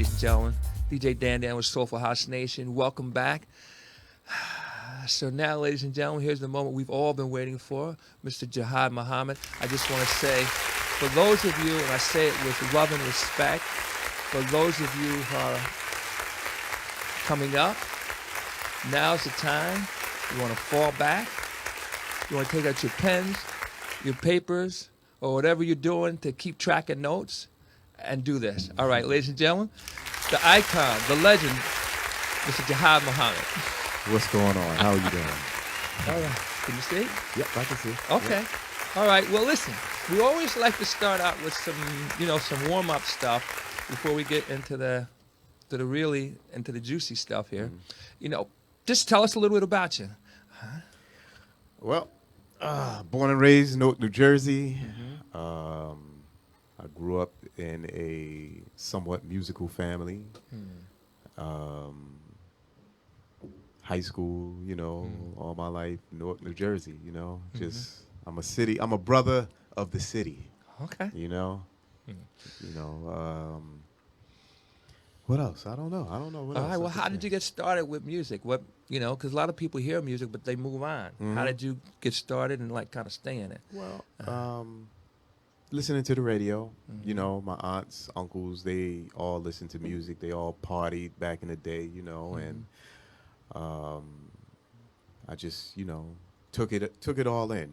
ladies and gentlemen. DJ Dan Dan with Soulful House Nation. Welcome back. So now, ladies and gentlemen, here's the moment we've all been waiting for. Mr. Jihad Muhammad. I just want to say, for those of you, and I say it with love and respect, for those of you who are coming up, now's the time. You want to fall back. You want to take out your pens, your papers, or whatever you're doing to keep track of notes, and do this. All right, ladies and gentlemen, the icon, the legend, Mr. Jihad Muhammad. What's going on? How are you doing? All right. Can you see? Yep, I can see. Okay. Yep. All right. Well, listen, we always like to start out with some warm-up stuff before we get into the juicy stuff here. Mm-hmm. Just tell us a little bit about you. Well, born and raised in Newark, New Jersey. Mm-hmm. I grew up in a somewhat musical family. High school, all my life, Newark, New Jersey, just, I'm a brother of the city. Okay. What else? I don't know what else. All right. Well, how did you get started with music? Because a lot of people hear music, but they move on. Mm-hmm. How did you get started and kind of stay in it? Well, listening to the radio, my aunts, uncles, they all listened to music. They all partied back in the day, and I just, took it all in,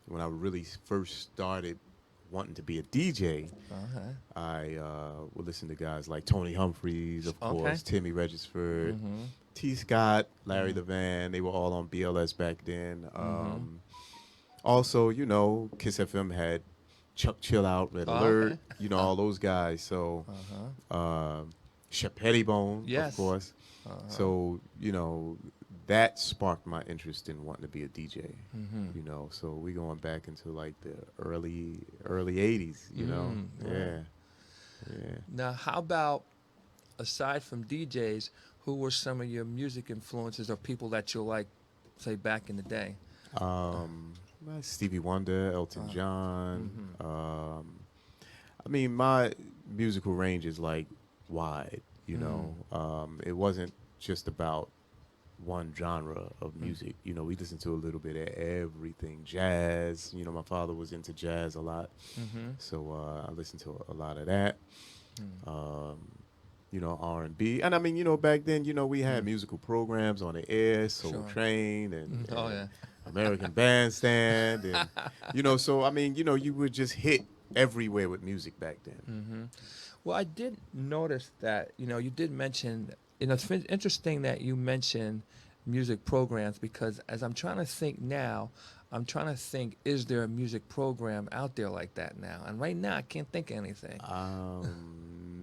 when I really first started wanting to be a DJ, I would listen to guys like Tony Humphries, of course, Timmy Regisford, T. Scott, Larry Levan. They were all on BLS back then. Also, Kiss FM had Chuck Chill Out, Red Alert, all those guys. So, Shep Pettibone, of course. So, that sparked my interest in wanting to be a DJ. So we going back into like the early 80s, Yeah. Now, how about, aside from DJs, who were some of your music influences or people that you like, say, back in the day? Stevie Wonder, Elton John. My musical range is like wide, it wasn't just about one genre of music. We listened to a little bit of everything. Jazz, my father was into jazz a lot. So I listened to a lot of that. R&B. And back then, we had musical programs on the air, Soul Train and American Bandstand. And, so, you would just hit everywhere with music back then. Well, I did notice that, you did mention, it's interesting that you mentioned music programs, because as I'm trying to think now, is there a music program out there like that now? And right now, I can't think of anything.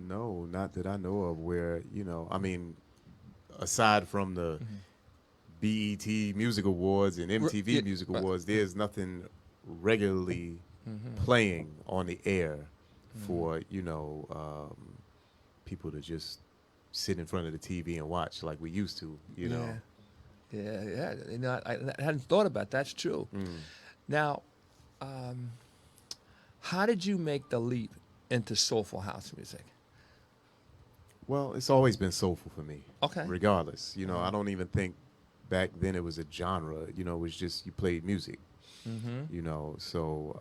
No, not that I know of where, aside from the BET Music Awards and MTV Music Awards, there's nothing regularly playing on the air for, people to just sit in front of the TV and watch like we used to, Yeah. I hadn't thought about that. That's true. Now, how did you make the leap into soulful house music? Well, it's always been soulful for me. Okay. Regardless, I don't even think back then it was a genre. It was just you played music. So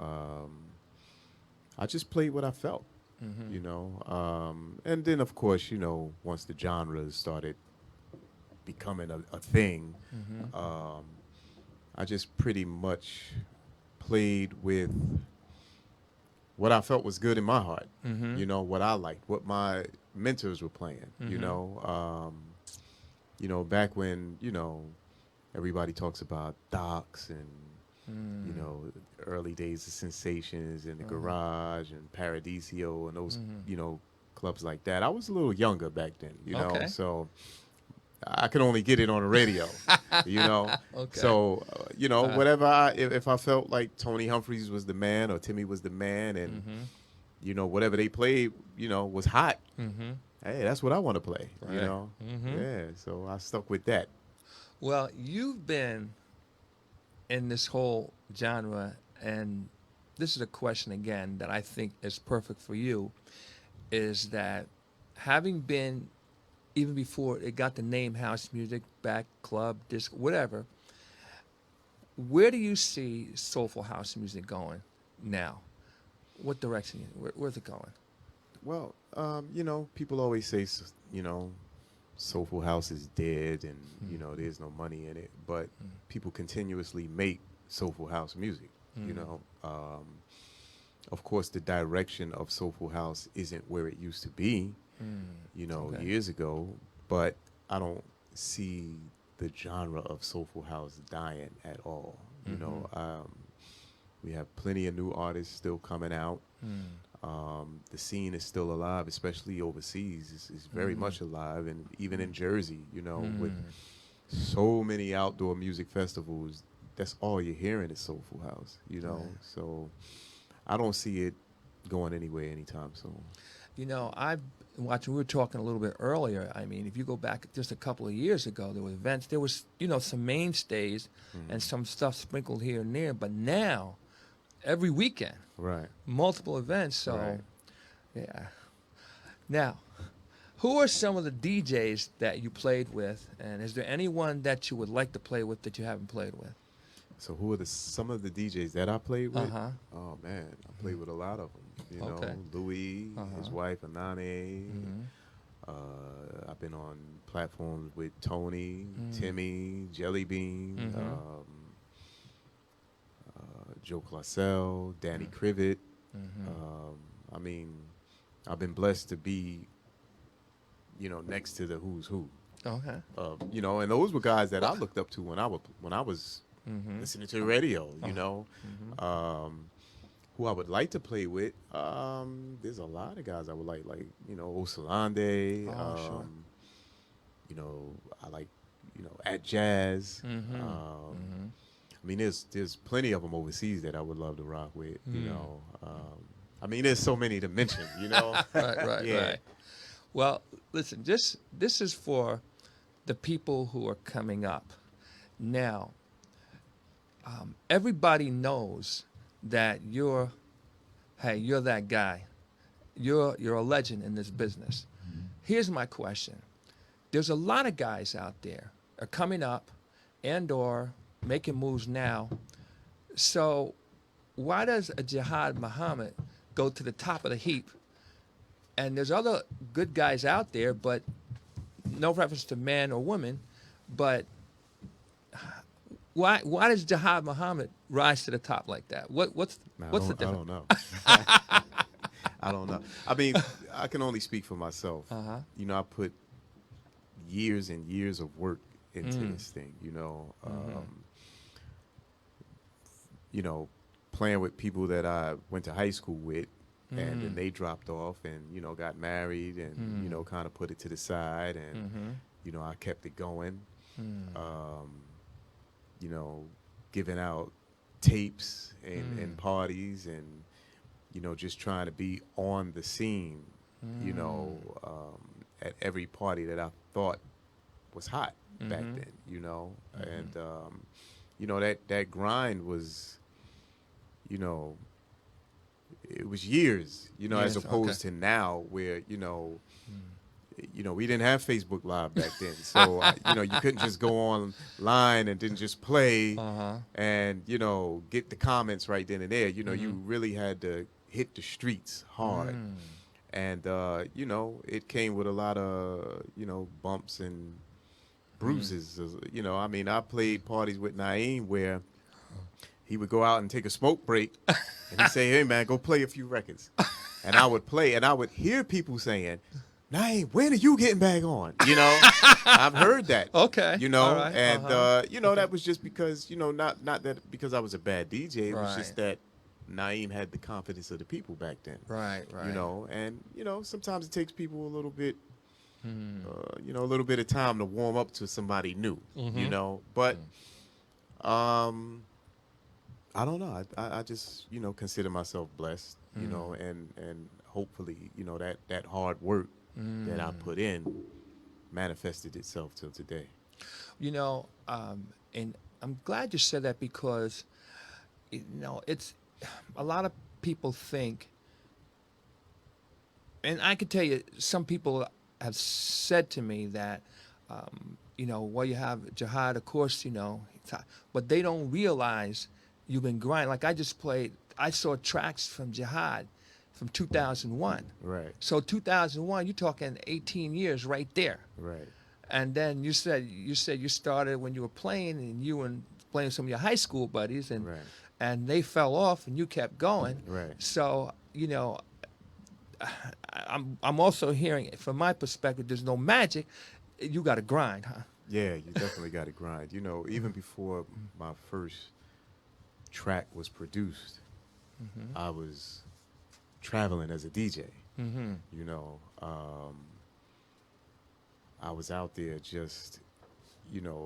I just played what I felt. And then of course, once the genres started becoming a thing, I just pretty much played with what I felt was good in my heart. What I liked, what my mentors were playing. Back when everybody talks about Docs and early days of Sensations in the Garage and Paradiso and those clubs like that. I was a little younger back then, so I could only get it on the radio, So, whatever if I felt like Tony Humphries was the man or Timmy was the man and, whatever they played, was hot. Hey, that's what I want to play, Yeah, so I stuck with that. Well, you've been in this whole genre, and this is a question, again, that I think is perfect for you. is that having been, even before it got the name house music, back club, disco, whatever, where do you see soulful house music going now? What direction? Where's it going? Well, you know, people always say, you know, Soulful House is dead and, you know, there's no money in it. But people continuously make Soulful House music, you know. Of course, the direction of Soulful House isn't where it used to be, you know, years ago. But I don't see the genre of Soulful House dying at all. You know, we have plenty of new artists still coming out. The scene is still alive, especially overseas. It's very much alive, and even in Jersey, you know, with so many outdoor music festivals, that's all you're hearing is Soulful House, you know. So I don't see it going anywhere anytime soon. You know, I've watching. We were talking a little bit earlier. I mean, if you go back just a couple of years ago, there were events. There was, you know, some mainstays and some stuff sprinkled here and there. But now, every weekend, Right. multiple events. So, yeah. Now, who are some of the DJs that you played with, and is there anyone that you would like to play with that you haven't played with? So who are some of the DJs that I played with? Uh-huh. Oh man, I played with a lot of them. You know, Okay. Louis, his wife Anane. I've been on platforms with Tony, Timmy, Jelly Bean, Joe Classell, Danny Crivet. I mean, I've been blessed to be, you know, next to the who's who. Okay. You know, and those were guys that I looked up to when I was listening to the radio. You know, who I would like to play with. There's a lot of guys I would like you know, Osalande. Sure. You know, I like, you know, at Jazz. I mean, there's plenty of them overseas that I would love to rock with. You know, I mean, there's so many to mention. You know, Right. Well, listen, this is for the people who are coming up. Now, everybody knows that you're that guy. You're a legend in this business. Here's my question. There's a lot of guys out there are coming up and or making moves now. So why does a Jihad Muhammad go to the top of the heap? And there's other good guys out there, but no reference to man or woman, but why does Jihad Muhammad rise to the top like that? What's the difference? I don't know. I don't know. I mean, I can only speak for myself. You know, I put years and years of work into this thing. You know, playing with people that I went to high school with, and then they dropped off and, you know, got married and, you know, kind of put it to the side and, you know, I kept it going. You know, giving out tapes and parties and, you know, just trying to be on the scene, you know, at every party that I thought was hot back then, you know. And, you know, that grind was, you know, it was years, you know, as opposed to now where, you know, we didn't have Facebook Live back then. So, you know, you couldn't just go online and then just play and, you know, get the comments right then and there. You know, you really had to hit the streets hard. And, you know, it came with a lot of, you know, bumps and bruises. You know, I mean, I played parties with Naeem where he would go out and take a smoke break and he'd say, hey, man, go play a few records. And I would play and I would hear people saying, Naeem, when are you getting back on? You know, I've heard that. Okay. You know, right. and, you know, that was just because, you know, not that because I was a bad DJ. It was just that Naeem had the confidence of the people back then. Right. You know, and, you know, sometimes it takes people a little bit, you know, a little bit of time to warm up to somebody new, you know. But I don't know. I just, you know, consider myself blessed, you know, and hopefully, you know, that hard work that I put in manifested itself till today. You know, and I'm glad you said that because, you know, it's a lot of people think and I can tell you, some people have said to me that, well, you have Jihad, of course, but they don't realize you've been grinding. Like I saw tracks from Jihad from 2001. Right. So 2001, you're talking 18 years right there. Right. And then you said you started when you were playing, and you were playing with some of your high school buddies, and Right. and they fell off, and you kept going. Right. So I'm also hearing, from my perspective, there's no magic. You got to grind, huh? Yeah, you definitely got to grind. Even before my first track was produced, I was traveling as a DJ. Mm-hmm. I was out there just,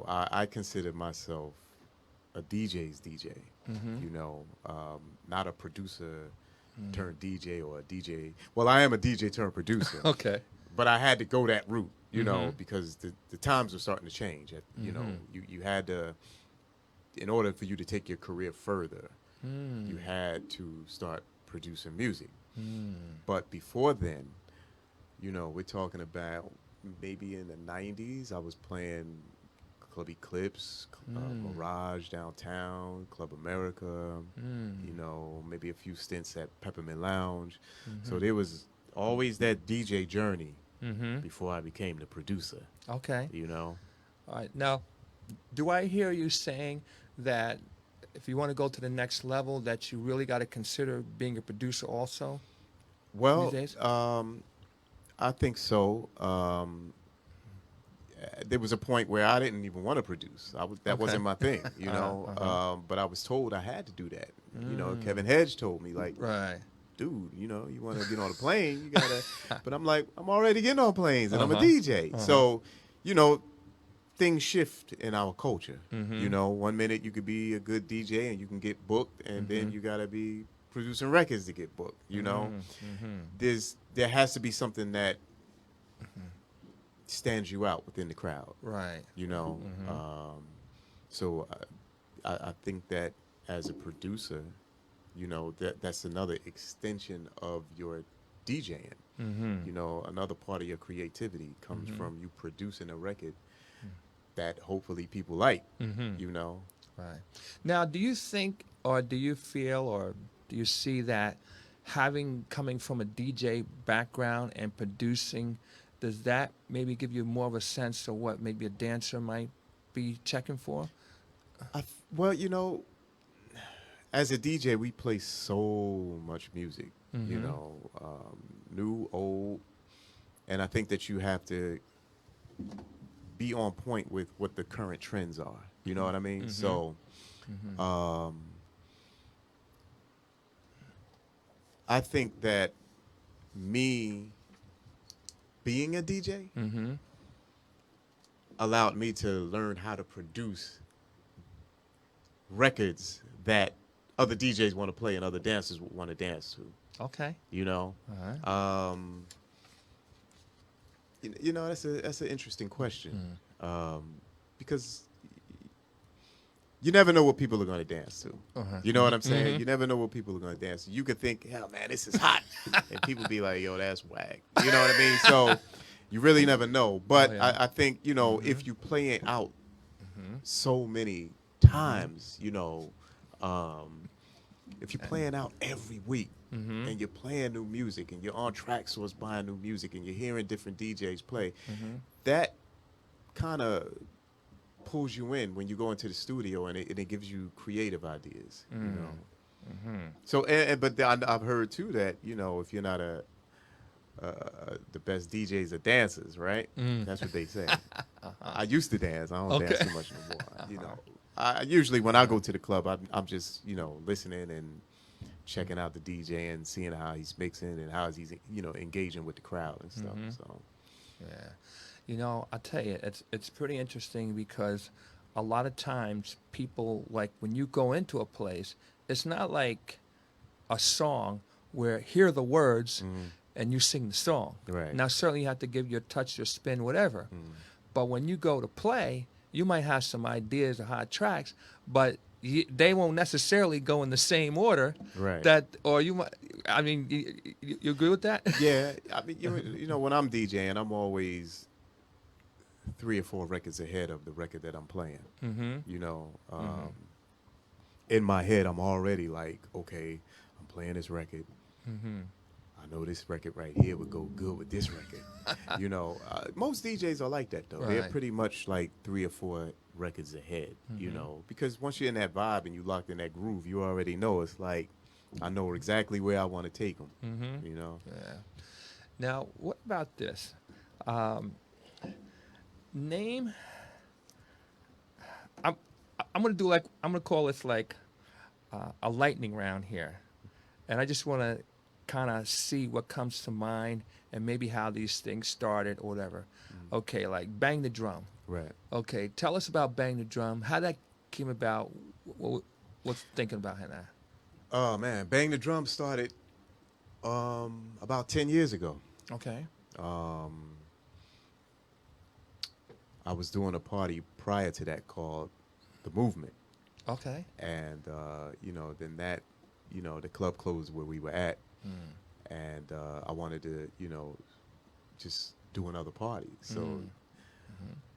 I consider myself a DJ's DJ. Not a producer turned DJ or a DJ. Well, I am a DJ turned producer. Okay. But I had to go that route, because the times were starting to change. You had to, in order for you to take your career further, you had to start producing music. But before then, we're talking about maybe in the 90s, I was playing Club Eclipse, Mirage downtown, Club America, maybe a few stints at Peppermint Lounge. So there was always that DJ journey before I became the producer. Okay. All right. Now, do I hear you saying that if you want to go to the next level, that you really got to consider being a producer also? Well, these days? I think so. There was a point where I didn't even want to produce. That wasn't my thing, but I was told I had to do that. Kevin Hedge told me, like, right, dude, you want to get on a plane, you gotta. But I'm like, I'm already getting on planes, and I'm a DJ. So, things shift in our culture. 1 minute you could be a good DJ and you can get booked, and then you gotta be producing records to get booked. There has to be something that stands you out within the crowd. Right. So I think that as a producer, that's another extension of your DJing. Another part of your creativity comes from you producing a record that hopefully people like. Right. Now, do you think, or do you feel, or do you see that coming from a DJ background and producing, does that maybe give you more of a sense of what maybe a dancer might be checking for? Well, as a DJ, we play so much music, new, old, and I think that you have to be on point with what the current trends are. You know what I mean? So, I think that me being a DJ allowed me to learn how to produce records that other DJs want to play and other dancers want to dance to. Okay. Right. That's an interesting question, because you never know what people are going to dance to. You know what I'm saying? You never know what people are going to dance to. You could think, hell, man, this is hot. And people be like, yo, that's whack. You know what I mean? So you really never know. But I think, if you play it out so many times, if you're playing out every week and you're playing new music and you're on track source buying new music and you're hearing different DJs play, that kind of pulls you in when you go into the studio, and it gives you creative ideas, So, but I've heard too that if you're not the best DJs are dancers, right? That's what they say. I used to dance. I don't dance too much no more. I usually when I go to the club, I'm just listening and checking out the DJ and seeing how he's mixing and how he's engaging with the crowd and stuff. So, yeah. I tell you, it's pretty interesting, because a lot of times people, like, when you go into a place, it's not like a song where hear the words and you sing the song. Right. Now, certainly you have to give your touch, your spin, whatever. But when you go to play, you might have some ideas of hot tracks, but they won't necessarily go in the same order. Right. That, or you might. I mean, you agree with that? Yeah, I mean, you know, when I'm DJing, I'm always 3 or 4 records ahead of the record that I'm playing. Mm-hmm. You know, in my head, I'm already like, okay, I'm playing this record. Mm-hmm. I know this record right here would go good with this record. You know, most DJs are like that though. They're Right. pretty much like 3 or 4 records ahead. You Mm-hmm. know, because once you're in that vibe and you locked in that groove, you already know it's like, I know exactly where I want to take them. Mm-hmm. You know. Yeah. Now, what about this? Um, name. I'm I'm gonna do like I'm gonna call this like a lightning round here, and I just want to kind of see what comes to mind and maybe how these things started or whatever. Okay, like Bang the Drum. Right. Okay, tell us about Bang the Drum. How that came about. What's thinking about that? Oh man, Bang the Drum started about 10 years ago. Okay. Um, I was doing a party prior to that called The Movement. Okay. And, you know, then that, you know, the club closed where we were at. And I wanted to, you know, just do another party. So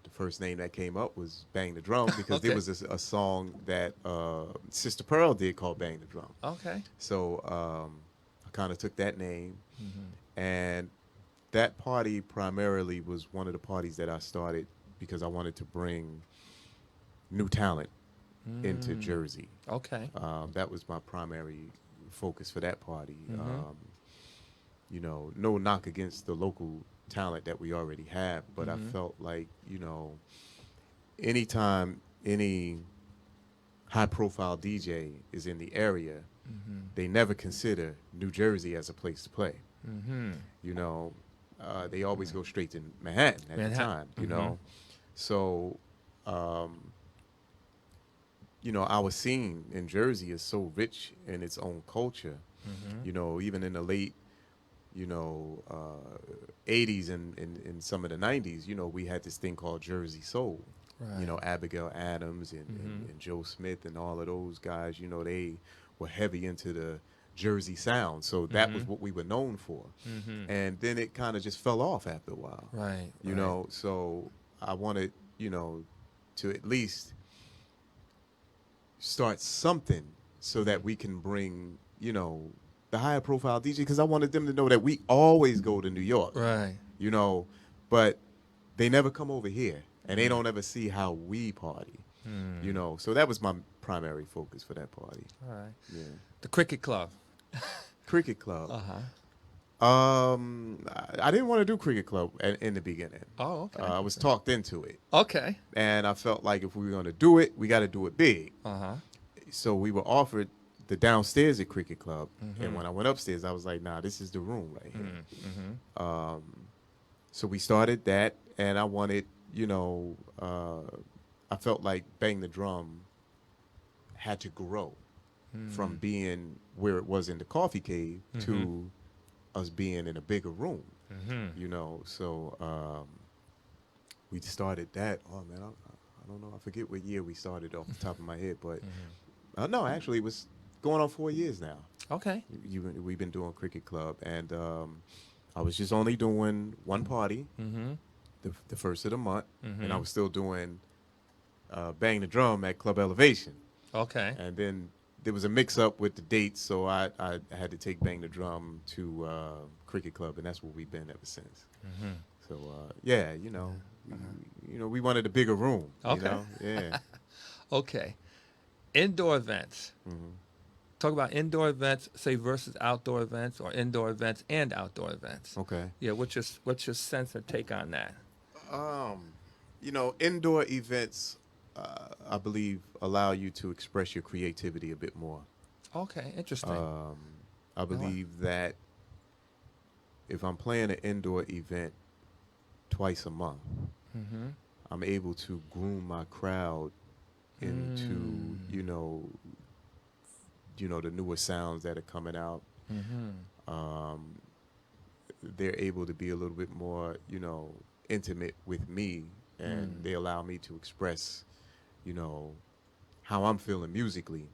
the first name that came up was Bang the Drum because there Okay. was a song that Sister Pearl did called Bang the Drum. Okay. So I kind of took that name. And that party primarily was one of the parties that I started because I wanted to bring new talent into Jersey. Okay. That was my primary focus for that party. You know, no knock against the local talent that we already have, but I felt like, you know, anytime any high-profile DJ is in the area, they never consider New Jersey as a place to play. You know, they always go straight to Manhattan at the time, you know. So, you know, our scene in Jersey is so rich in its own culture. You know, even in the late, you know, 80s and in some of the 90s, you know, we had this thing called Jersey Soul. Right. You know, Abigail Adams and Joe Smith and all of those guys, you know, they were heavy into the Jersey sound. So that was what we were known for. And then it kind of just fell off after a while. Right. You know, so I wanted, you know, to at least start something so that we can bring, you know, the higher profile DJ, because I wanted them to know that we always go to New York. Right. You know, but they never come over here and they don't ever see how we party. You know, so that was my primary focus for that party. All right. Yeah. The Cricket Club. Cricket Club. Uh-huh. I didn't want to do Cricket Club in the beginning. Oh, okay. I was talked into it. Okay. And I felt like if we were going to do it, we got to do it big. Uh-huh. So we were offered the downstairs at Cricket Club. And when I went upstairs, I was like, nah, this is the room right here. So we started that, and I wanted, you know, I felt like Bang the Drum had to grow from being where it was in the coffee cave to us being in a bigger room, you know. So we started that. Oh, man, I don't know. I forget what year we started off the top of my head, but no, actually, it was going on 4 years now. Okay. We've been doing Cricket Club, and I was just only doing one party, the first of the month, and I was still doing Bang the Drum at Club Elevation. Okay. And then there was a mix-up with the dates, so I had to take Bang the Drum to Cricket Club, and that's where we've been ever since. So yeah, you know, we wanted a bigger room. Okay. You know? Yeah. Okay. Indoor events. Talk about indoor events, say versus outdoor events, or indoor events and outdoor events. Okay. Yeah. What's your sense or take on that? You know, indoor events, I believe, allow you to express your creativity a bit more. Okay. Interesting. I believe that if I'm playing an indoor event twice a month, I'm able to groom my crowd into, you know, the newer sounds that are coming out. They're able to be a little bit more, you know, intimate with me, and they allow me to express, you know, how I'm feeling musically,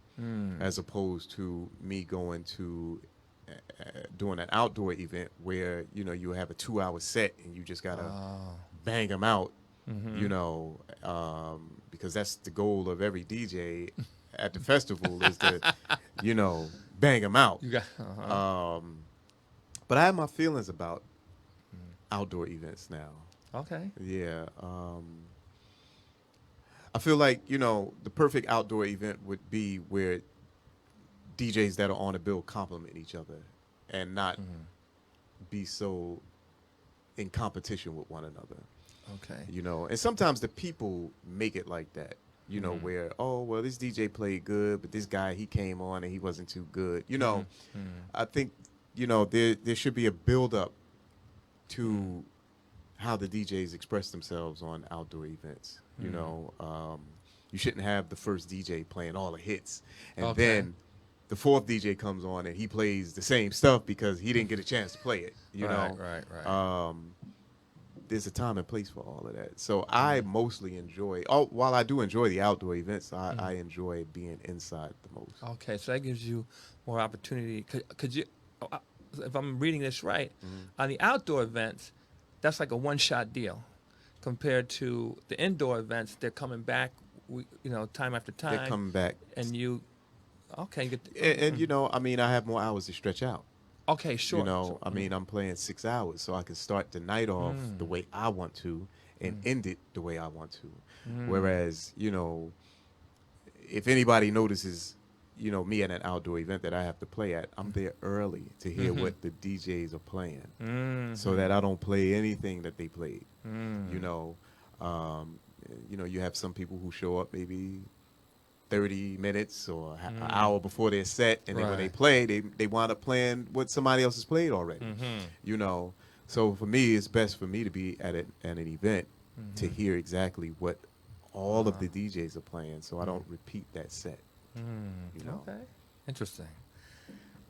as opposed to me going to doing an outdoor event where you have a 2-hour set and you just gotta bang them out, because that's the goal of every DJ at the festival is to bang them out. You got But I have my feelings about outdoor events now. okay. Yeah. I feel like, the perfect outdoor event would be where DJs that are on the bill complement each other and not be so in competition with one another. Okay. And sometimes the people make it like that, where, oh, well, this DJ played good, but this guy, he came on and he wasn't too good. I think, there should be a build up to how the DJs express themselves on outdoor events. You shouldn't have the first DJ playing all the hits and then the fourth DJ comes on and he plays the same stuff because he didn't get a chance to play it. Right. There's a time and place for all of that. So I mostly enjoy. While I do enjoy the outdoor events, I enjoy being inside the most. Okay, so that gives you more opportunity. Could you, if I'm reading this right, on the outdoor events, that's like a one-shot deal, compared to the indoor events. They're coming back, time after time. They're coming back, and you, okay, I have more hours to stretch out. Okay, sure. I'm playing 6 hours, so I can start the night off the way I want to and end it the way I want to. Whereas, if anybody notices, me at an outdoor event that I have to play at, I'm there early to hear what the DJs are playing, so that I don't play anything that they played. You have some people who show up maybe 30 minutes or an hour before their set, and then when they play, they wind up playing what somebody else has played already. So for me, it's best for me to be at an event to hear exactly what all of the DJs are playing, so I don't repeat that set. Okay, interesting.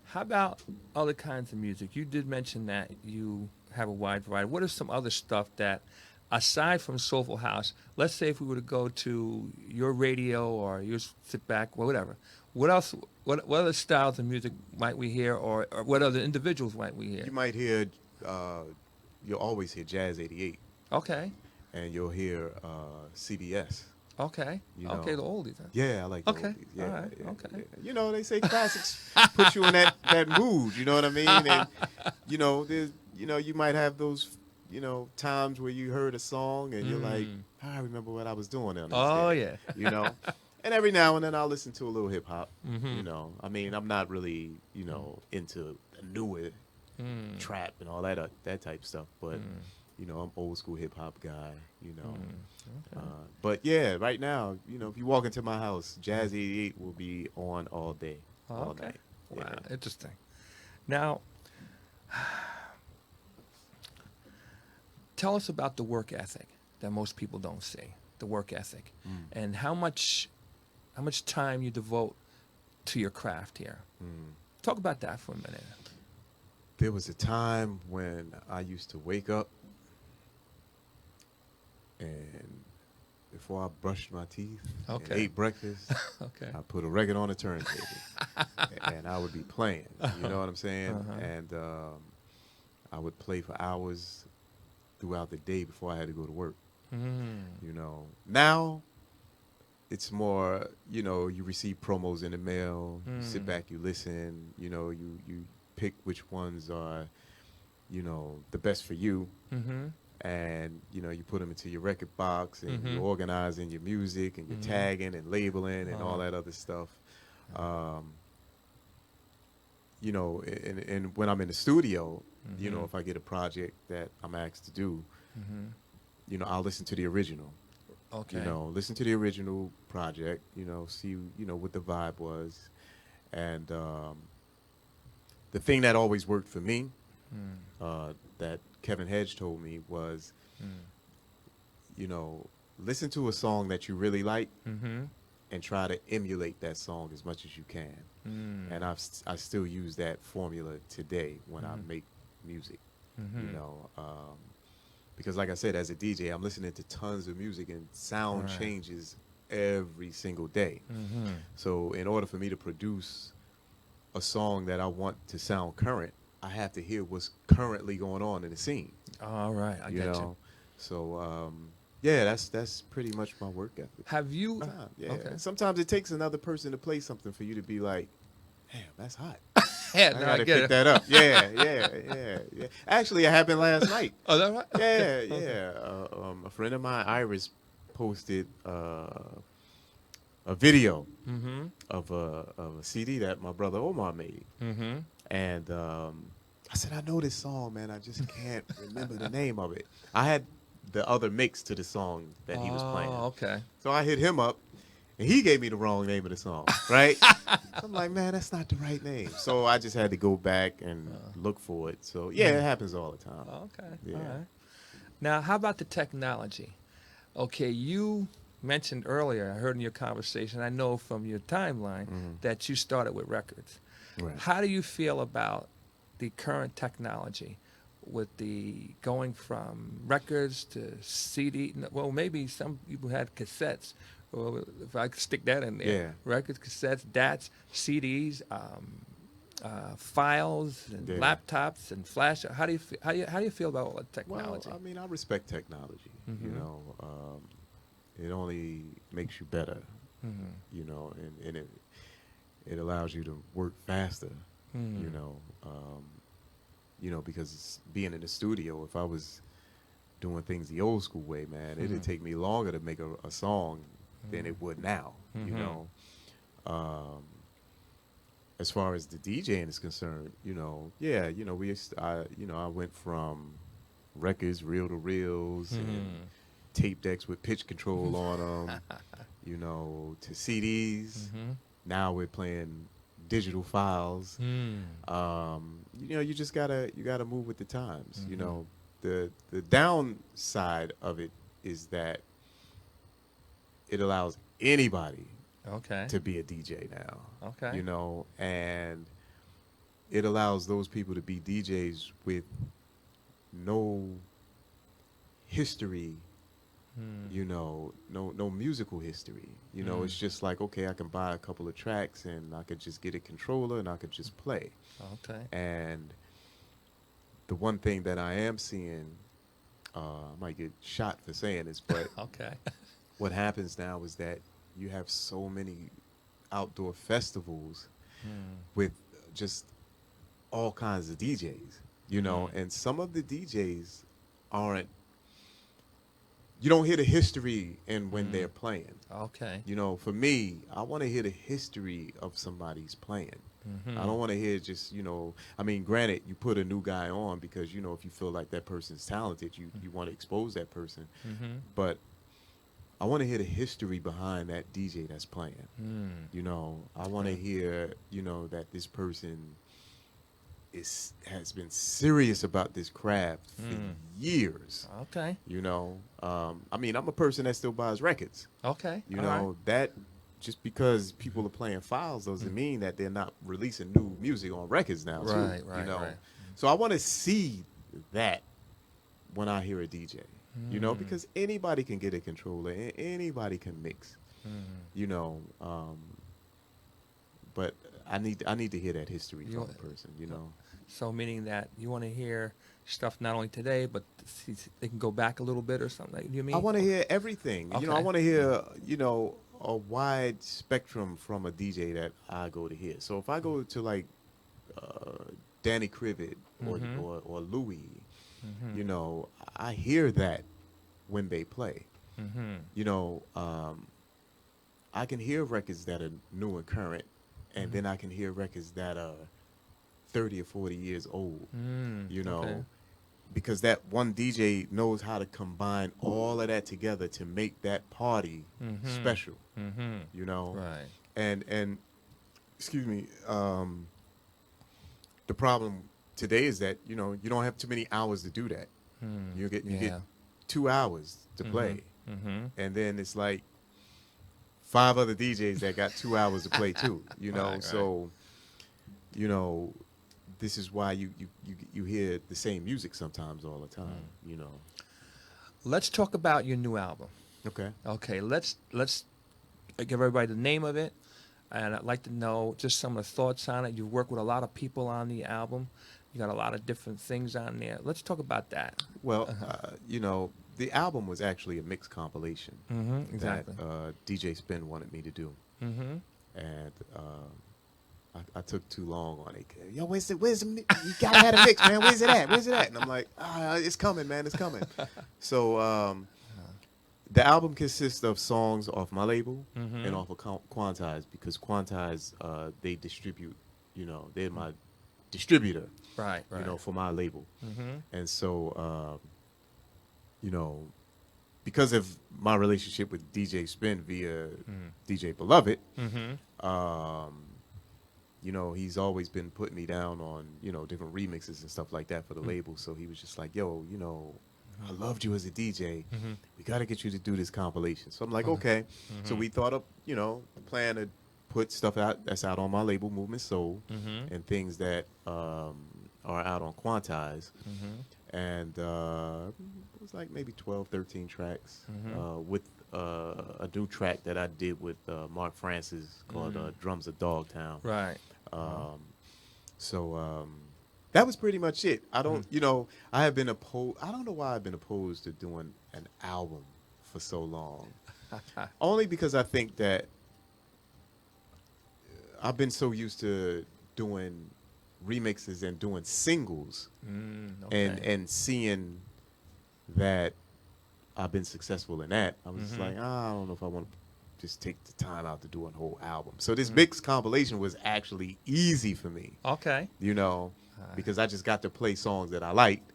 How about other kinds of music? You did mention that you have a wide variety. What is some other stuff that, aside from Soulful House, let's say if we were to go to your radio or you sit back, or whatever, what else? What other styles of music might we hear, or what other individuals might we hear? You might hear, you'll always hear Jazz 88. Okay. And you'll hear CBS. Okay. Okay, the oldies. Huh? Yeah, I like the oldies. Yeah, all right. Yeah, okay. Yeah. They say classics put you in that mood, you know what I mean? And, there's, you might have those, times where you heard a song and you're like, I remember what I was doing on this day. Yeah. And every now and then I'll listen to a little hip hop, I'm not really, into the newer trap and all that type stuff, but I'm old school hip hop guy, Okay. But yeah, right now, if you walk into my house, Jazz 88 will be on all day, all night. Wow, Yeah. interesting. Now, tell us about the work ethic that most people don't see. The work ethic, and how much time you devote to your craft here. Talk about that for a minute. There was a time when I used to wake up and before I brushed my teeth and ate breakfast, I put a record on the turntable and I would be playing. You know what I'm saying? And I would play for hours throughout the day before I had to go to work. Now it's more, you receive promos in the mail, you sit back, you listen, you pick which ones are, the best for you. And, you put them into your record box and you're organizing your music and you're tagging and labeling and all that other stuff. And when I'm in the studio, if I get a project that I'm asked to do, I'll listen to the original. Okay. Listen to the original project, see, what the vibe was. And the thing that always worked for me, that Kevin Hedge told me was, listen to a song that you really like and try to emulate that song as much as you can. And I still use that formula today when I make music, because like I said, as a DJ, I'm listening to tons of music and sound changes every single day. Mm-hmm. So in order for me to produce a song that I want to sound current, I have to hear what's currently going on in the scene. All right, I You get know, you. so yeah, that's pretty much my work ethic. Have you? Yeah. Okay. Sometimes it takes another person to play something for you to be like, damn, that's hot. Yeah, I no, I gotta get pick it. that up. Yeah. Actually, it happened last night. Oh, that right? Yeah, Okay. Okay. yeah. A friend of mine, Iris, posted a video Mm-hmm. of a CD that my brother Omar made, Mm-hmm. and I said, I know this song, man. I just can't remember the name of it. I had the other mix to the song that he was playing, Oh, okay. so I hit him up, and he gave me the wrong name of the song, right? So I'm like, man, that's not the right name. So I just had to go back and look for it. So yeah, it happens all the time. Okay. Yeah. All right. Now, how about the technology? Okay, you mentioned earlier, I heard in your conversation, I know from your timeline, that you started with records. Right. How do you feel about the current technology with the going from records to CD? Well, maybe some people had cassettes. Well, if I could stick that in there. Yeah. Records, cassettes, DATs, CDs, files, and Yeah. laptops, and flash. How do you how do you feel about all that Well, technology? I mean, I respect technology. You Mhm. know, it only makes you better. Mhm. You know, and it allows you to work faster. Mhm. You know, because it's being in the studio, if I was doing things the old school way, man, it'd take me longer to make a song than it would now. You Mhm. know, as far as the DJing is concerned, you know, yeah, you know, I went from records, reel to reels, and tape decks with pitch control on them, you know, to CDs. Mhm. Now we're playing digital files. Mm. You know, you gotta move with the times. You know, the downside of it is that it allows anybody Okay. to be a DJ now. Okay. You know, and it allows those people to be DJs with no history, you know, no musical history. You know, it's just like, okay, I can buy a couple of tracks and I could just get a controller and I could just play. Okay. And the one thing that I am seeing, I might get shot for saying this, but Okay. what happens now is that you have so many outdoor festivals with just all kinds of DJs, you know, and some of the DJs aren't, you don't hear the history in when they're playing. Okay. You know, for me, I want to hear the history of somebody's playing. I don't want to hear just, you know, I mean, granted, you put a new guy on because, you know, if you feel like that person's talented, you want to expose that person. But I want to hear the history behind that DJ that's playing. You know, I want to hear, you know, that this person has been serious about this craft for years. Okay. You know, I mean, I'm a person that still buys records. Okay. You All know, right. that just because people are playing files doesn't mean that they're not releasing new music on records now, too. Right, You right, know, right. so I want to see that when I hear a DJ. You know, because anybody can get a controller, and anybody can mix. You know, but I need to hear that history from a person. You know. So meaning that you want to hear stuff not only today, but they can go back a little bit or something. Like, you mean? I want to hear everything. You know, I Okay. want to hear, you know, a wide spectrum from a DJ that I go to hear. So if I go to like Danny Crivet or Louis, you know, I hear that when they play. You know, I can hear records that are new and current, and then I can hear records that are 30 or 40 years old. You know, Okay. because that one DJ knows how to combine all of that together to make that party special. You know, Right. and excuse me, the problem today is that, you know, you don't have too many hours to do that. You get Yeah. 2 hours to play, Mm-hmm. and then it's like 5 other DJs that got 2 hours to play too. You know, Right. so you know, this is why you hear the same music sometimes all the time. You know. Let's talk about your new album. Okay. Okay. Let's give everybody the name of it, and I'd like to know just some of the thoughts on it. You work with a lot of people on the album. You got a lot of different things on there. Let's talk about that. Well, you know, the album was actually a mixed compilation Exactly. that DJ Spin wanted me to do, Mm-hmm. and I took too long on it. Yo, where's the you gotta have a mix, man? Where's it at? Where's it at? And I'm like, it's coming, man, it's coming. So the album consists of songs off my label and off of Quantize, because Quantize they distribute, you know, they're my distributor, Right. you know, for my label. And so you know, because of my relationship with DJ Spin via DJ Beloved, you know, he's always been putting me down on, you know, different remixes and stuff like that for the label. So he was just like, yo, you know, I loved you as a DJ. We got to get you to do this compilation. So I'm like, okay. So we thought of, you know, the plan to put stuff out that's out on my label, Movement Soul, and things that are out on Quantize. And it was like maybe 12, 13 tracks with a new track that I did with Mark Francis called Drums of Dogtown. Right. So that was pretty much it. I don't, you know, I have been opposed. I don't know why I've been opposed to doing an album for so long. Only because I think that I've been so used to doing remixes and doing singles, and seeing that I've been successful in that. I was just like, I don't know if I want to just take the time out to do a whole album. So this mixed compilation was actually easy for me. Okay. You know, because I just got to play songs that I liked.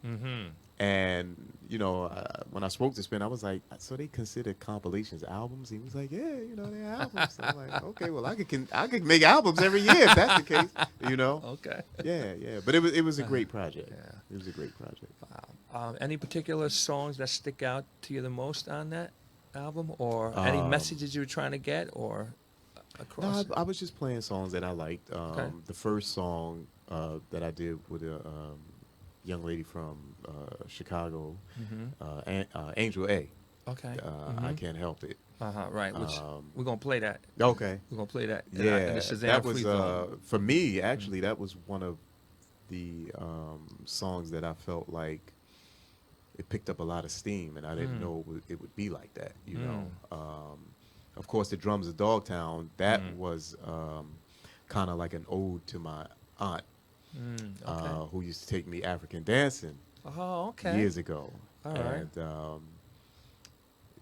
And, you know, when I spoke to Spin, I was like, so they consider compilations albums? He was like, yeah, you know, they're albums. So I'm like, okay, well, I could make albums every year if that's the case, you know? Okay. Yeah. But it was a great project. Yeah. It was a great project. Wow. Any particular songs that stick out to you the most on that album, or any messages you were trying to get, or across? No, I was just playing songs that I liked. The first song that I did with a young lady from Chicago, Angel A. Okay. I Can't Help It. Right. Which we're gonna play that. Okay. We're gonna play that. Yeah, that was free zone. for me. Actually, that was one of the songs that I felt like it picked up a lot of steam, and I didn't know it would be like that. You know, of course, the Drums of Dogtown. That was kind of like an ode to my aunt, who used to take me African dancing years ago. All right. And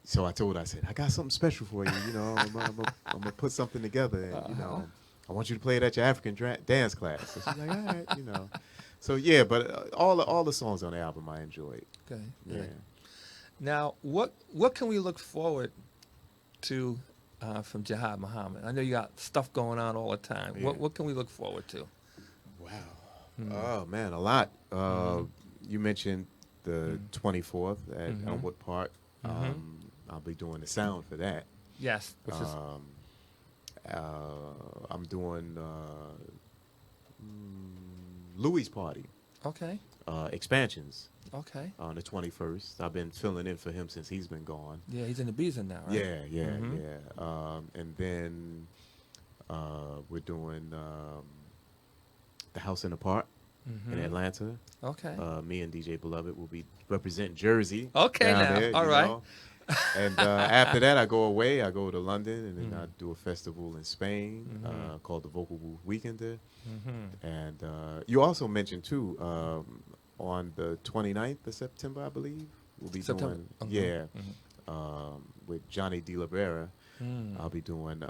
so I told her, I said, I got something special for you. You know, I'm gonna put something together, and you know, I want you to play it at your African dance class. So she's like, all right, you know. So yeah, but all the songs on the album I enjoyed. Okay. Yeah. Right. Now, what can we look forward to from Jihad Muhammad? I know you got stuff going on all the time. Yeah. What can we look forward to? Wow. Oh man, a lot. You mentioned the 24th at Elmwood Park. I'll be doing the sound for that. Yes. Which is I'm doing Louis' party. okay. Expansions Okay. on the 21st. I've been filling in for him since he's been gone. Yeah, he's in the Beeson now, right? Yeah. And then we're doing the House in the Park in Atlanta. Okay. Me and DJ Beloved will be representing Jersey. Okay, down now. there, All you right. know. And after that, I go away. I go to London, and then I do a festival in Spain called the Vocal Booth Weekender. And you also mentioned, too, on the 29th of September, I believe, we'll be doing, with Johnny De La Vera, I'll be doing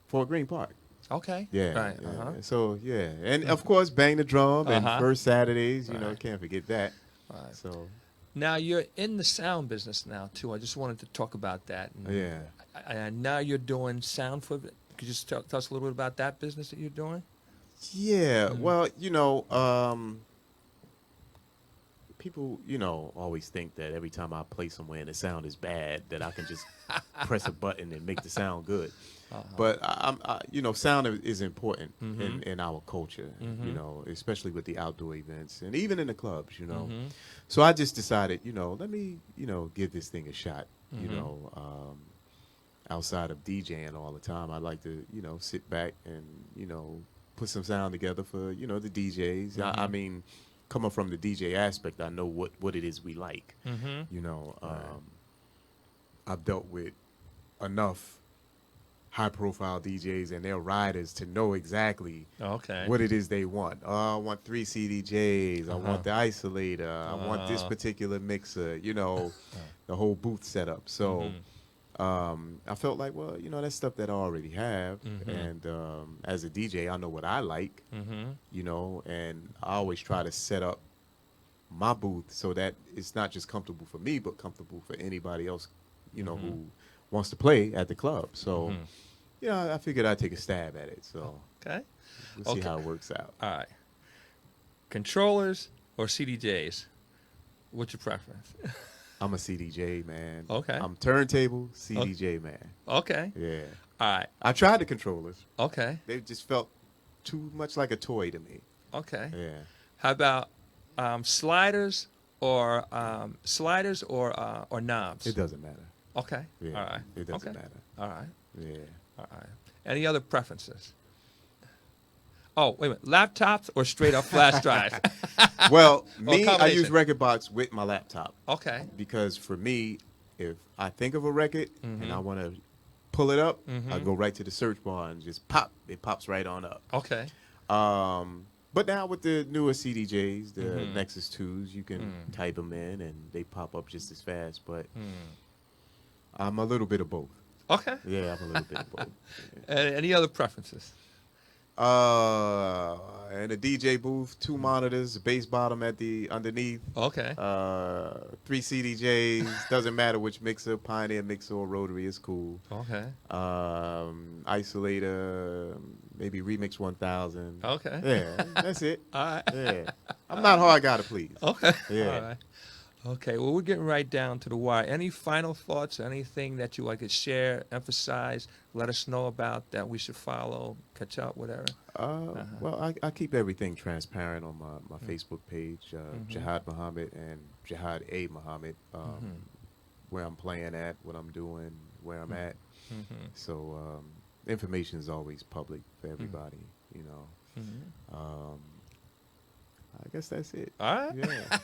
Fort Greene Park. Okay. Yeah. Right. Yeah. So, yeah. And, of course, Bang the Drum and First Saturdays, you know, Right. can't forget that. Right. So, Now you're in the sound business now too. I just wanted to talk about that. And yeah. And now you're doing sound for. Could you just tell us a little bit about that business that you're doing? Yeah, well, you know, people, you know, always think that every time I play somewhere and the sound is bad, that I can just press a button and make the sound good. But you know, sound is important in our culture. You know, especially with the outdoor events and even in the clubs. You know, so I just decided, you know, let me, you know, give this thing a shot. You know, outside of DJing all the time. I like to, sit back and, put some sound together for, the DJs. I mean, coming from the DJ aspect, I know what it is we like. I've dealt with enough high-profile DJs and their riders to know exactly what it is they want. Oh, I want 3 CDJs. I want the isolator. I want this particular mixer. The whole booth setup. So I felt like, well, that's stuff that I already have. And as a DJ, I know what I like. And I always try to set up my booth so that it's not just comfortable for me, but comfortable for anybody else, who wants to play at the club. So, I figured I'd take a stab at it. So, we'll see how it works out. All right. Controllers or CDJs? What's your preference? I'm a CDJ, man. Okay. I'm turntable, CDJ, man. Okay. Yeah. All right. I tried the controllers. Okay. They just felt too much like a toy to me. Okay. Yeah. How about sliders or knobs? It doesn't matter. Okay. Yeah. All right. It doesn't matter. All right. Yeah. All right. Any other preferences? Oh, wait a minute. Laptops or straight up flash drives? Well, me, I combination. use record box with my laptop. Okay. Because for me, if I think of a record and I want to pull it up, I go right to the search bar and just pop. It pops right on up. Okay. But now with the newer CDJs, the Nexus 2s, you can type them in and they pop up just as fast. But I'm a little bit of both. Okay. Yeah, I'm a little bit of both. Yeah. Any other preferences? In a DJ booth, 2 monitors, a bass bottom at the underneath. Okay. 3 CDJs. Doesn't matter which mixer, Pioneer mixer or Rotary is cool. Okay. Isolator, maybe Remix 1000. Okay. Yeah, that's it. All right. Yeah, I'm not hard guy to please. Okay. Yeah. All right. Okay. Well, we're getting right down to the wire. Any final thoughts or anything that you like to share, emphasize, let us know about that we should follow, catch up, whatever? Well, I keep everything transparent on my Facebook page, Jihad Muhammad and Jihad A. Muhammad, where I'm playing at, what I'm doing, where I'm at. So information is always public for everybody, I guess that's it. All right. Yeah.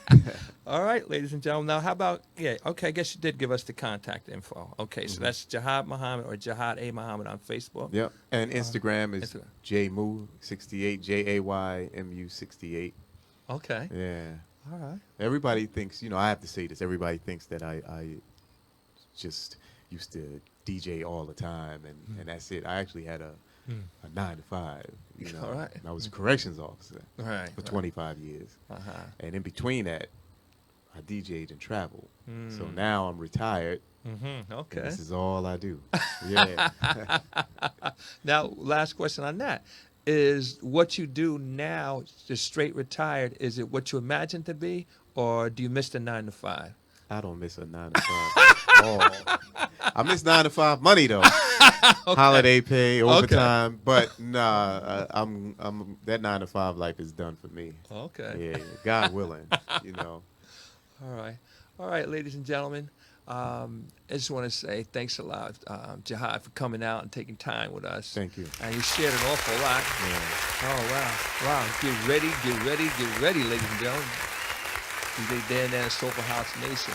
All right, ladies and gentlemen. Now, how about, okay, I guess you did give us the contact info. Okay, so that's Jihad Muhammad or Jihad A. Muhammad on Facebook. Yep. And Instagram is JayMu68, JayMu68. Okay. Yeah. All right. Everybody thinks, I have to say this, everybody thinks that I just used to DJ all the time and that's it. I actually had a 9 to 5, All right. And I was a corrections officer for 25 years. And in between that, I DJ'd and traveled. So now I'm retired. Okay. And this is all I do. Yeah. Now, last question on that. Is what you do now, just straight retired, is it what you imagine to be, or do you miss the 9 to 5? I don't miss a 9 to 5 at all. I miss 9 to 5 money though. Holiday pay, overtime, but nah, I'm that 9 to 5 life is done for me. Okay. Yeah, God willing, All right, ladies and gentlemen. I just want to say thanks a lot, Jihad, for coming out and taking time with us. Thank you. And you shared an awful lot. Yeah. Oh, wow. Get ready, ladies and gentlemen. DJ Dan and Soulful House Nation.